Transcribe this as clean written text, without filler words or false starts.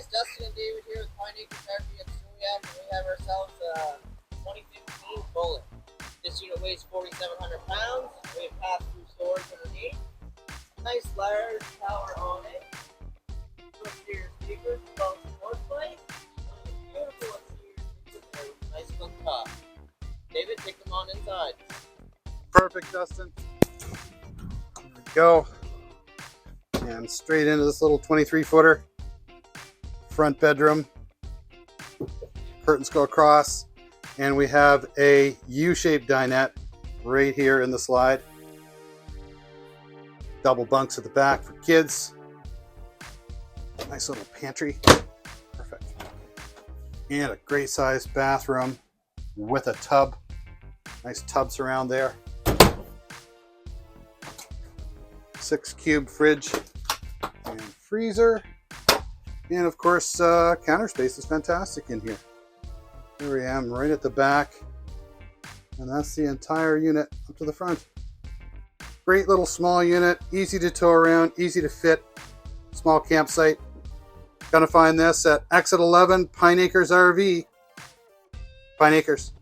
guys, Dustin and David here with Pine Acres RV at Suliac, and we have ourselves a 2015 Bullet. This unit weighs 4,700 pounds. We have pass-through storage underneath. Nice large tower on it. Exterior speakers, well sports light. Beautiful exterior speakers there with a nice look top. David, take them on inside. Perfect, Dustin. There we go. And straight into this little 23-footer. Front bedroom. Curtains go across. And we have a U-shaped dinette right here in the slide. Double bunks at the back for kids. Nice little pantry. Perfect. And a great sized bathroom with a tub. Nice tub surround there. 6-cube fridge and freezer. And of course, counter space is fantastic in here. Here I am right at the back. And that's the entire unit up to the front. Great little small unit, easy to tow around, easy to fit. Small campsite. Gonna find this at Exit 11 Pine Acres RV. Pine Acres.